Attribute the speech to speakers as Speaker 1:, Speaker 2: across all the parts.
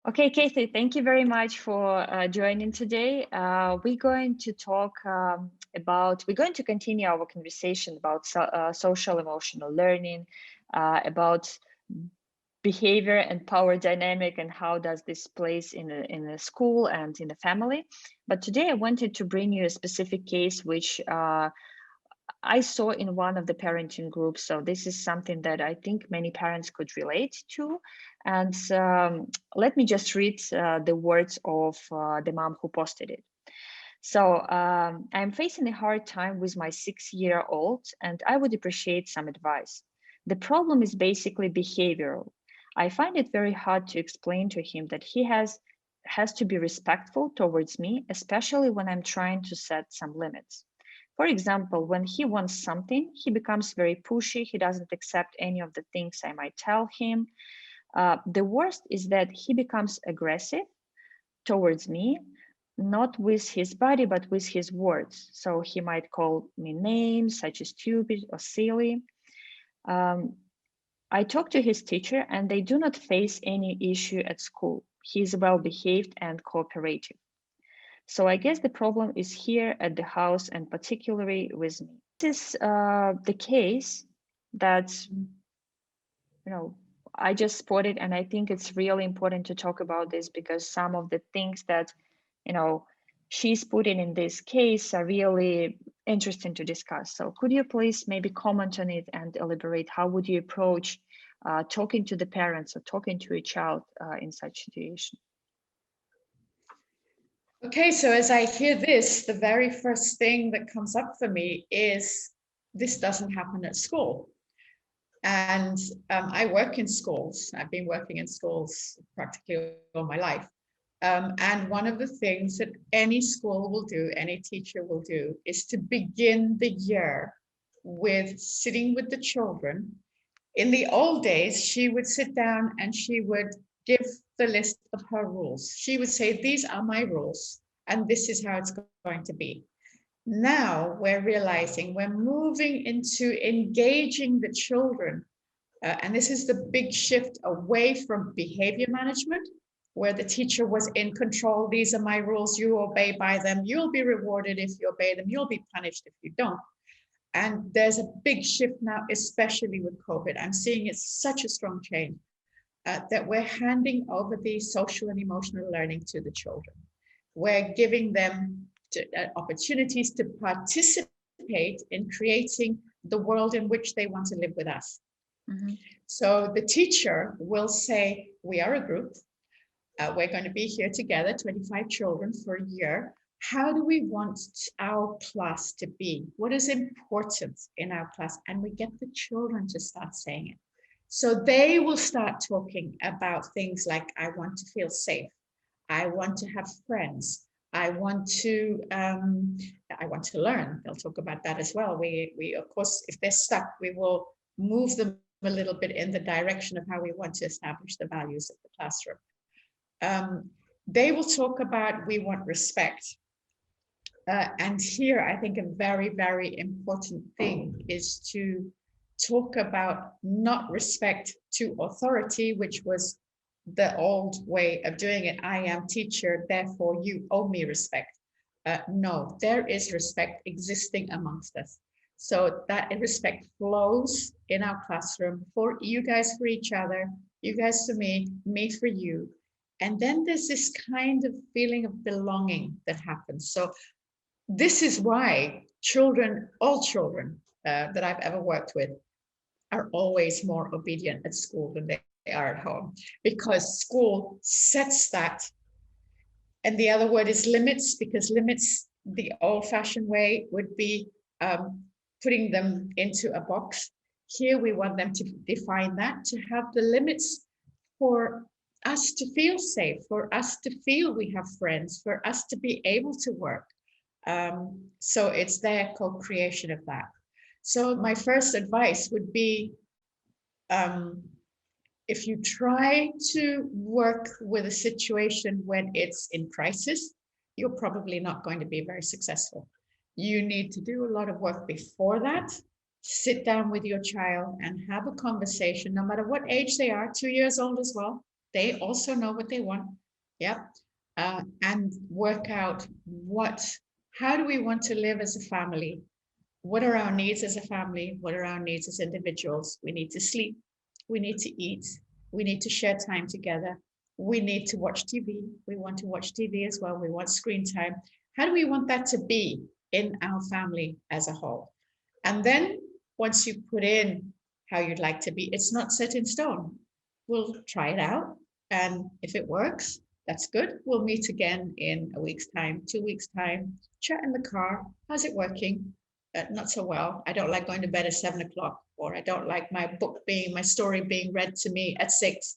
Speaker 1: Okay, Cathie, thank you very much for joining today. We're going to talk we're going to continue our conversation about social emotional learning, about behavior and power dynamic, and how does this place in a school and in the family. But today I wanted to bring you a specific case which I saw in one of the parenting groups. So this is something that I think many parents could relate to. And let me just read the words of the mom who posted it. So I'm facing a hard time with my 6-year-old, and I would appreciate some advice. The problem is basically behavioral. I find it very hard to explain to him that he has to be respectful towards me, especially when I'm trying to set some limits. For example, when he wants something, he becomes very pushy. He doesn't accept any of the things I might tell him. The worst is that he becomes aggressive towards me, not with his body, but with his words. So he might call me names such as stupid or silly. I talk to his teacher and they do not face any issue at school. He is well behaved and cooperative. So I guess the problem is here at the house and particularly with me. This is the case that, I just spotted, and I think it's really important to talk about this because some of the things that, she's putting in this case are really interesting to discuss. So could you please maybe comment on it and elaborate? How would you approach talking to the parents or talking to a child in such situation?
Speaker 2: Okay, so as I hear this, the very first thing that comes up for me is this doesn't happen at school. And I work in schools. I've been working in schools practically all my life. And one of the things that any school will do, any teacher will do, is to begin the year with sitting with the children. In the old days, she would sit down and she would give the list of her rules. She would say, these are my rules, and this is how it's going to be. Now we're realizing we're moving into engaging the children. And this is the big shift away from behavior management, where the teacher was in control. These are my rules, you obey by them. You'll be rewarded if you obey them. You'll be punished if you don't. And there's a big shift now, especially with COVID. I'm seeing it's such a strong change that we're handing over the social and emotional learning to the children. We're giving them opportunities to participate in creating the world in which they want to live with us. Mm-hmm. So the teacher will say, we are a group. We're going to be here together, 25 children for a year. How do we want our class to be? What is important in our class? And we get the children to start saying it. So they will start talking about things like, I want to feel safe. I want to have friends. I want to learn. They'll talk about that as well. We of course, if they're stuck, we will move them a little bit in the direction of how we want to establish the values of the classroom. They will talk about, we want respect. And here, I think a very, very important thing is to talk about not respect to authority, which was the old way of doing it. I am teacher, therefore you owe me respect. No, there is respect existing amongst us. So that respect flows in our classroom for you guys, for each other, you guys for me for you. And then there's this kind of feeling of belonging that happens. So this is why children, all children that I've ever worked with, are always more obedient at school than they are at home, because school sets that. And the other word is limits, because limits, the old-fashioned way would be putting them into a box. Here we want them to define that, to have the limits for us to feel safe, for us to feel we have friends, for us to be able to work. So it's their co-creation of that. So my first advice would be, if you try to work with a situation when it's in crisis, you're probably not going to be very successful. You need to do a lot of work before that sit down with your child and have a conversation, no matter what age they are, 2 years old as well. They also know what they want. Yep. And work out how do we want to live as a family? What are our needs as a family? What are our needs as individuals? We need to sleep. We need to eat. We need to share time together. We need to watch TV. We want to watch TV as well. We want screen time. How do we want that to be in our family as a whole? And then once you put in how you'd like to be, it's not set in stone. We'll try it out. And if it works, that's good. We'll meet again in a week's time, 2 weeks' time, chat in the car. How's it working? Not so well. I don't like going to bed at 7 o'clock, or I don't like my story being read to me at 6.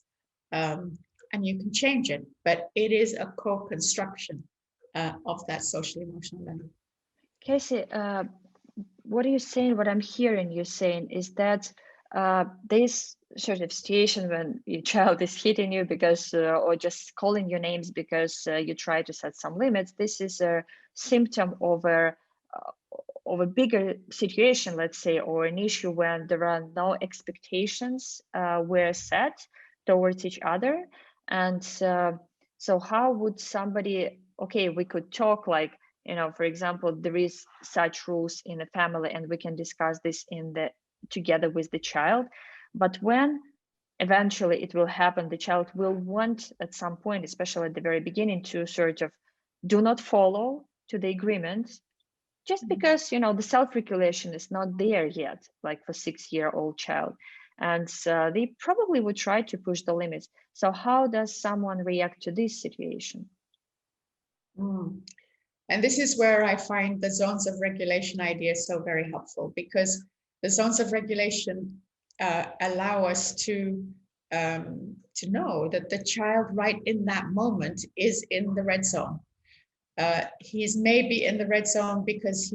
Speaker 2: And you can change it, but it is a co-construction of that social emotional learning.
Speaker 1: Casey, what are you saying? What I'm hearing you saying is that this sort of situation when your child is hitting you because, or just calling your names because you try to set some limits, this is a symptom of a bigger situation, let's say, or an issue when there are no expectations were set towards each other. And so how would somebody, okay, we could talk like, for example, there is such rules in a family and we can discuss this together with the child. But when eventually it will happen, the child will want at some point, especially at the very beginning, to sort of do not follow to the agreement, just because, the self-regulation is not there yet, like for 6-year-old child. And they probably would try to push the limits. So how does someone react to this situation?
Speaker 2: And this is where I find the zones of regulation idea so very helpful, because the zones of regulation allow us to know that the child right in that moment is in the red zone. He's maybe in the red zone because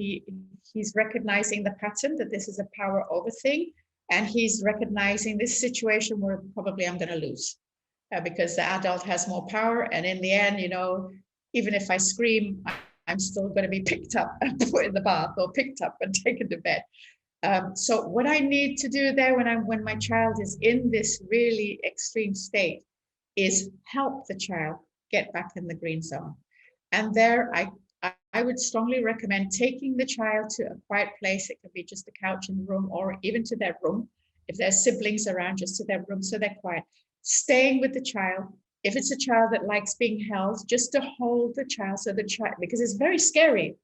Speaker 2: he's recognizing the pattern that this is a power over thing, and he's recognizing this situation where probably I'm going to lose because the adult has more power, and in the end, even if I scream, I'm still going to be picked up and put in the bath, or picked up and taken to bed. So what I need to do there when my child is in this really extreme state is help the child get back in the green zone. And there, I would strongly recommend taking the child to a quiet place. It could be just a couch in the room, or even to their room. If there's siblings around, just to their room so they're quiet. Staying with the child. If it's a child that likes being held, just to hold the child, because it's very scary,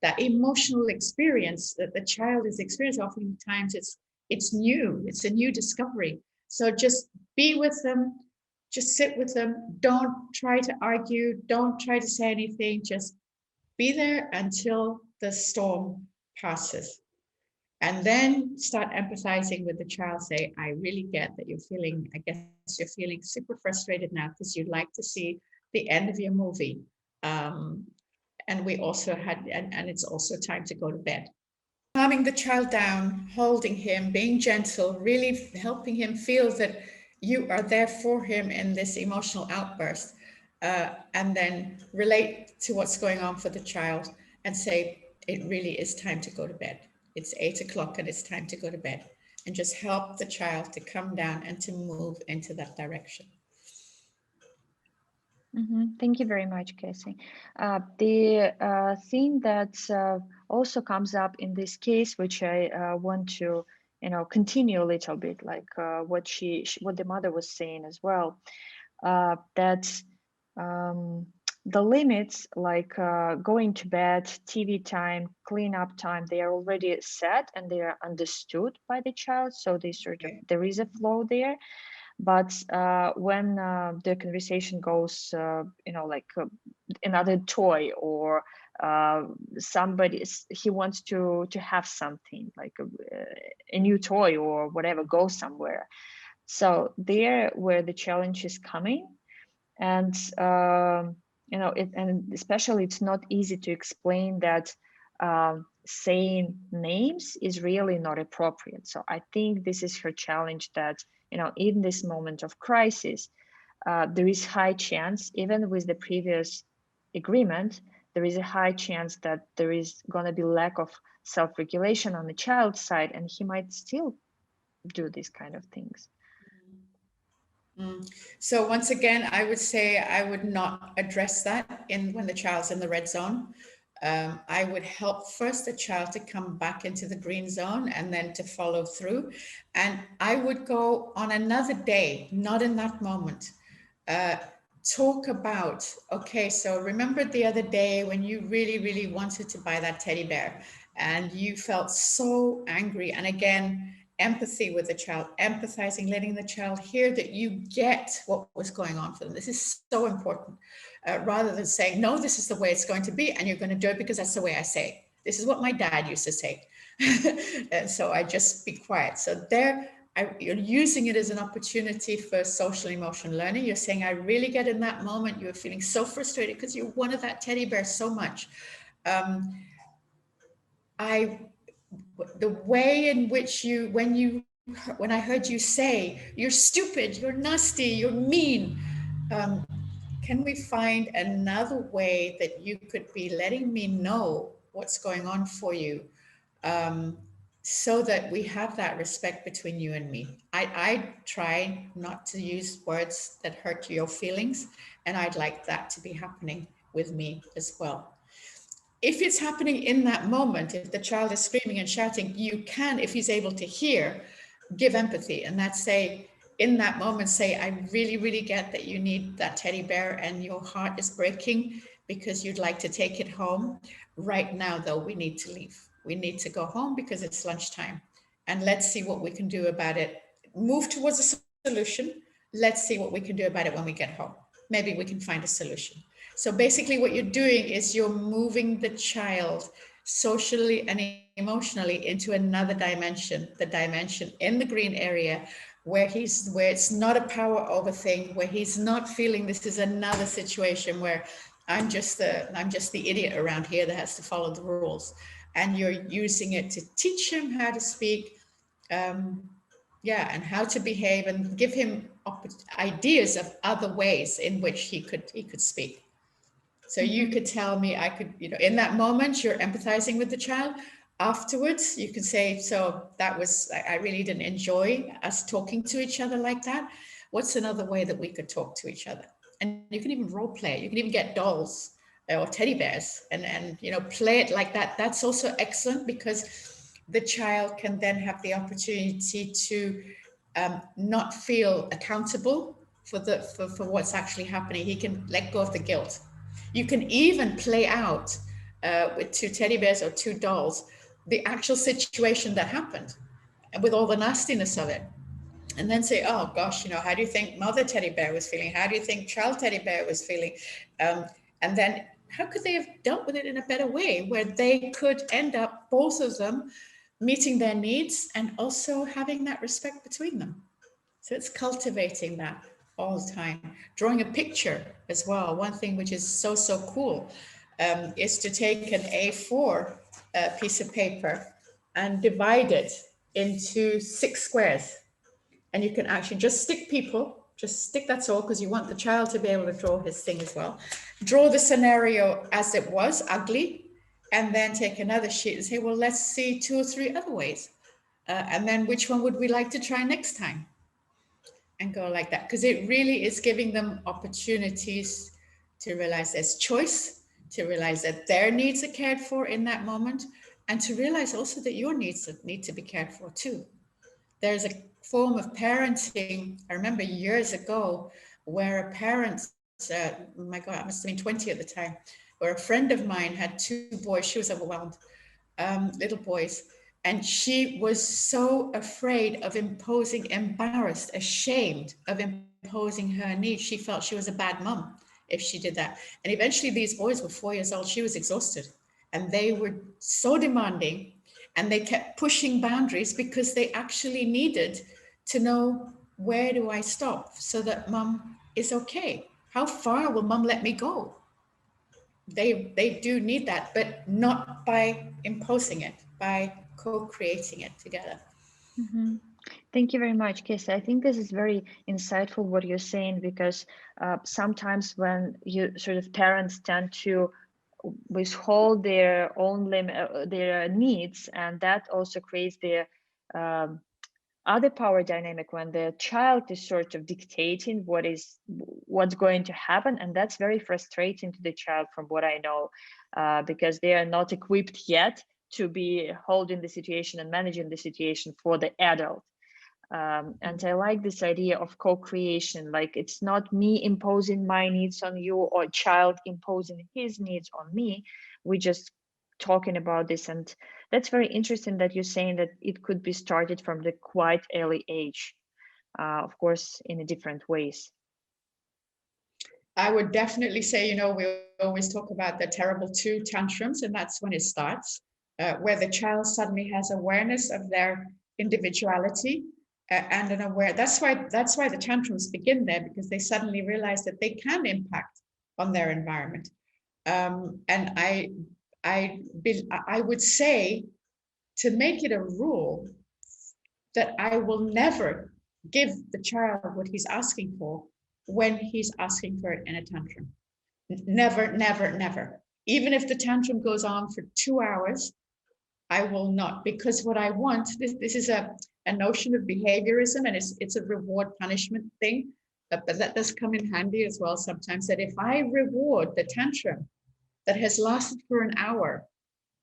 Speaker 2: that emotional experience that the child is experiencing. Oftentimes it's new, it's a new discovery. So just be with them, just sit with them. Don't try to argue, don't try to say anything, just be there until the storm passes. And then start empathizing with the child. Say, I really get that you're feeling super frustrated now because you'd like to see the end of your movie. And we also and it's also time to go to bed. Calming the child down, holding him, being gentle, really helping him feel that you are there for him in this emotional outburst. And then relate to what's going on for the child and say, it really is time to go to bed. It's 8 o'clock and it's time to go to bed. And just help the child to come down and to move into that direction.
Speaker 1: Thank you very much, Cassie. The thing that also comes up in this case, which I want to, continue a little bit, like what the mother was saying as well, that the limits, like going to bed, TV time, cleanup time, they are already set and they are understood by the child. So they there is a flow there. But when the conversation goes, like another toy, or somebody, he wants to have something like a new toy or whatever, go somewhere. So there where the challenge is coming, and and especially it's not easy to explain that saying names is really not appropriate. So I think this is her challenge, that in this moment of crisis, there is high chance, even with the previous agreement, there is a high chance that there is going to be lack of self-regulation on the child's side, and he might still do these kind of things.
Speaker 2: So once again, I would say I would not address that when the child's in the red zone. I would help first the child to come back into the green zone and then to follow through. And I would go on another day, not in that moment. Talk about, okay, so remember the other day when you really, really wanted to buy that teddy bear and you felt so angry. And again, empathy with the child, empathizing, letting the child hear that you get what was going on for them. This is so important. Rather than saying, no, this is the way it's going to be, and you're going to do it because that's the way I say. This is what my dad used to say. And so I just be quiet. So there, you're using it as an opportunity for social emotional learning. You're saying, I really get in that moment. You're feeling so frustrated because you wanted that teddy bear so much. The way in which when I heard you say, you're stupid, you're nasty, you're mean, can we find another way that you could be letting me know what's going on for you, so that we have that respect between you and me? I try not to use words that hurt your feelings, and I'd like that to be happening with me as well. If it's happening in that moment, if the child is screaming and shouting, you can, if he's able to hear, give empathy, and that's say, in that moment, say, I really, really get that you need that teddy bear and your heart is breaking because you'd like to take it home. Right now, though, we need to leave. We need to go home because it's lunchtime. And let's see what we can do about it. Move towards a solution. Let's see what we can do about it when we get home. Maybe we can find a solution. So basically what you're doing is you're moving the child socially and emotionally into another dimension, the dimension in the green area where it's not a power over thing, where he's not feeling this is another situation where I'm just the idiot around here that has to follow the rules. And you're using it to teach him how to speak, and how to behave, and give him ideas of other ways in which he could speak. So you could tell me, I could, in that moment, you're empathizing with the child. Afterwards, you can say, so that was, I really didn't enjoy us talking to each other like that. What's another way that we could talk to each other? And you can even role play. You can even get dolls or teddy bears and play it like that. That's also excellent because the child can then have the opportunity to not feel accountable for what's actually happening. He can let go of the guilt. You can even play out with two teddy bears or two dolls the actual situation that happened with all the nastiness of it. And then say, oh gosh, how do you think mother teddy bear was feeling? How do you think child teddy bear was feeling? And then how could they have dealt with it in a better way where they could end up, both of them, meeting their needs and also having that respect between them? So it's cultivating that all the time. Drawing a picture as well. One thing which is so cool is to take an A4 piece of paper and divide it into 6 squares. And you can actually just stick that's all, because you want the child to be able to draw his thing as well. Draw the scenario as it was, ugly, and then take another sheet and say, well, let's see 2 or 3 other ways. And then which one would we like to try next time? And go like that, because it really is giving them opportunities to realize there's choice, to realize that their needs are cared for in that moment, and to realize also that your needs need to be cared for too. There's a form of parenting, I remember years ago, where a parent, my God, I must have been 20 at the time, where a friend of mine had 2 boys. She was overwhelmed, little boys. And she was so afraid of imposing, embarrassed, ashamed of imposing her needs. She felt she was a bad mom if she did that. And eventually these boys were 4 years old. She was exhausted and they were so demanding, and they kept pushing boundaries because they actually needed to know, where do I stop so that mom is okay? How far will mom let me go? They do need that, but not by imposing it, by co-creating it together.
Speaker 1: Mm-hmm. Thank you very much, Cathie. I think this is very insightful what you're saying, because sometimes when you parents tend to withhold their own their needs, and that also creates the um, other power dynamic when the child is sort of dictating what's going to happen, and that's very frustrating to the child, from what I know, because they are not equipped yet to be holding the situation and managing the situation for the adult. And I like this idea of co-creation. Like, it's not me imposing my needs on you or child imposing his needs on me. We just talking about this, and that's very interesting that you're saying that it could be started from the quite early age, of course, in a different ways.
Speaker 2: I would definitely say, we always talk about the terrible two tantrums, and that's when it starts, where the child suddenly has awareness of their individuality, and an aware. That's why the tantrums begin there, because they suddenly realize that they can impact on their environment. And I would say, to make it a rule, that I will never give the child what he's asking for when he's asking for it in a tantrum. Never, never, never. Even if the tantrum goes on for 2 hours, I will not, because what I want, this is a notion of behaviorism, and it's a reward punishment thing, but that does come in handy as well sometimes, that if I reward the tantrum that has lasted for an hour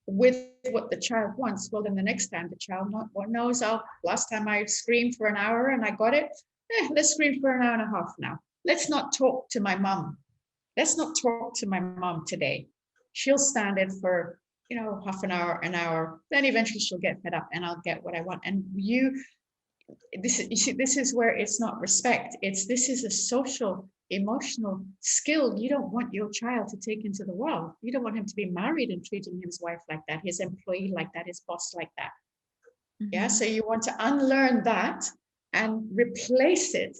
Speaker 2: with what the child wants, well, then the next time the child knows, last time I screamed for an hour and I got it, let's scream for an hour and a half now. Let's not talk to my mom. Let's not talk to my mom today. She'll stand it for, half an hour, then eventually she'll get fed up and I'll get what I want. And this is where it's not respect. This is a social, emotional skill you don't want your child to take into the world. You don't want him to be married and treating his wife like that, his employee like that, his boss like that. Mm-hmm. Yeah, so you want to unlearn that and replace it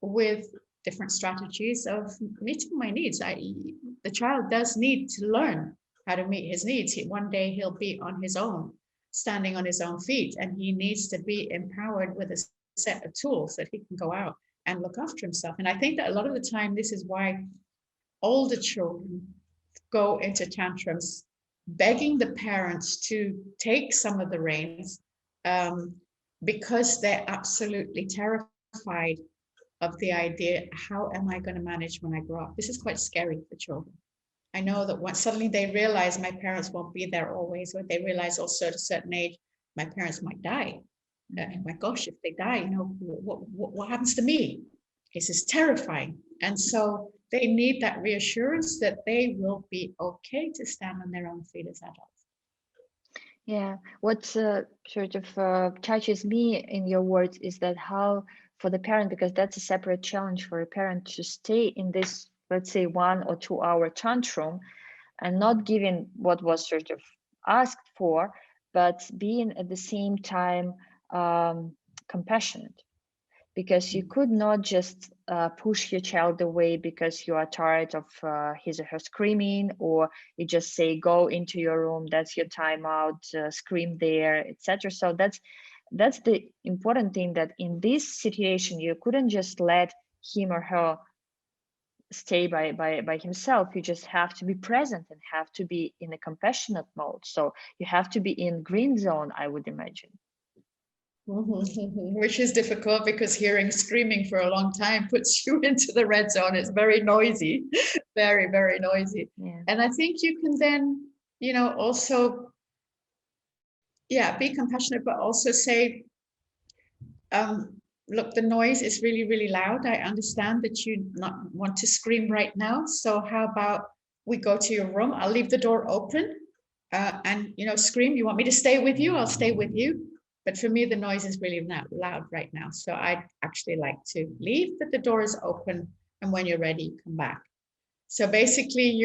Speaker 2: with different strategies of meeting my needs. The child does need to learn how to meet his needs. One day he'll be on his own, standing on his own feet, and he needs to be empowered with a set of tools that he can go out and look after himself. And I think that a lot of the time, this is why older children go into tantrums, begging the parents to take some of the reins, because they're absolutely terrified of the idea, how am I going to manage when I grow up? This is quite scary for children. I know that once suddenly they realize my parents won't be there always, or they realize also at a certain age, my parents might die. My gosh, if they die, what happens to me? This is terrifying. And so they need that reassurance that they will be okay to stand on their own feet as adults.
Speaker 1: Yeah, what sort of touches me in your words is that how for the parent, because that's a separate challenge for a parent to stay in this, let's say, 1 or 2 hour tantrum and not giving what was sort of asked for, but being at the same time compassionate, because you could not just push your child away because you are tired of his or her screaming, or you just say, go into your room, that's your timeout, scream there, etc. So that's the important thing, that in this situation you couldn't just let him or her stay by himself. You just have to be present and have to be in a compassionate mode. So you have to be in green zone, I would imagine.
Speaker 2: Which is difficult, because hearing screaming for a long time puts you into the red zone. It's very noisy, very, very noisy. Yeah. And I think you can then, also, be compassionate, but also say, look, the noise is really, really loud. I understand that you not want to scream right now. So how about we go to your room? I'll leave the door open and, scream. You want me to stay with you? I'll stay with you. But for me, the noise is really not loud right now. So I'd actually like to leave, but the door is open. And when you're ready, you come back. So basically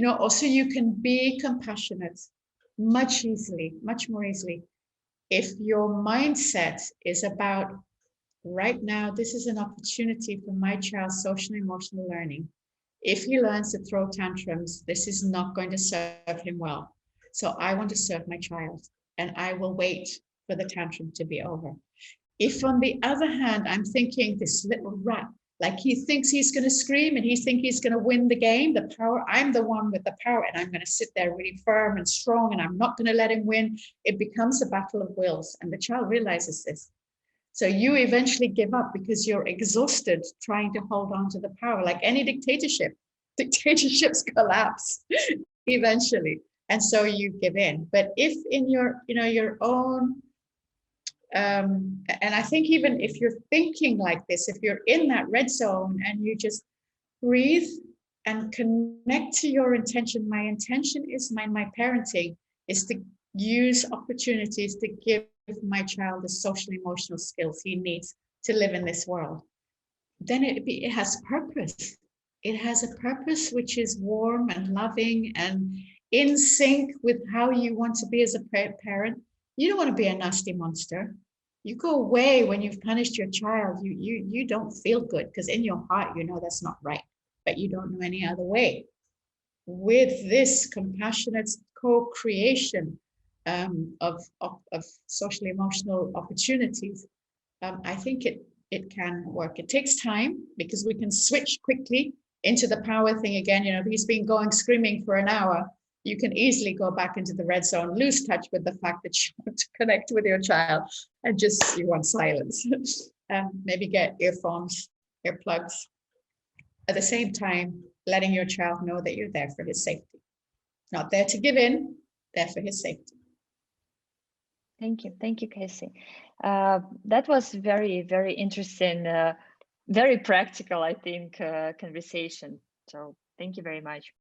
Speaker 2: also you can be compassionate much more easily. If your mindset is about, right now, this is an opportunity for my child's social and emotional learning. If he learns to throw tantrums, this is not going to serve him well. So I want to serve my child, and I will wait for the tantrum to be over. If on the other hand, I'm thinking, this little rat Like he thinks he's going to scream and he thinks he's going to win the game. The power, I'm the one with the power, and I'm going to sit there really firm and strong, and I'm not going to let him win. It becomes a battle of wills, and the child realizes this. So you eventually give up because you're exhausted trying to hold on to the power. Like any dictatorship, dictatorships collapse eventually, and so you give in. But if in your, your own, and I think even if you're thinking like this, if you're in that red zone and you just breathe and connect to your intention. My intention is my parenting is to use opportunities to give my child the social emotional skills he needs to live in this world. Then it has purpose. It has a purpose which is warm and loving and in sync with how you want to be as a parent. You don't want to be a nasty monster. You go away when you've punished your child. You don't feel good because in your heart, you know that's not right, but you don't know any other way. With this compassionate co-creation of social emotional opportunities, I think it can work. It takes time because we can switch quickly into the power thing again. If he's been going screaming for an hour, you can easily go back into the red zone, lose touch with the fact that you want to connect with your child and just you want silence. Maybe get earphones, earplugs. At the same time, letting your child know that you're there for his safety. Not there to give in, there for his safety.
Speaker 1: Thank you, Cathie. That was very, very interesting, very practical, I think, conversation. So thank you very much.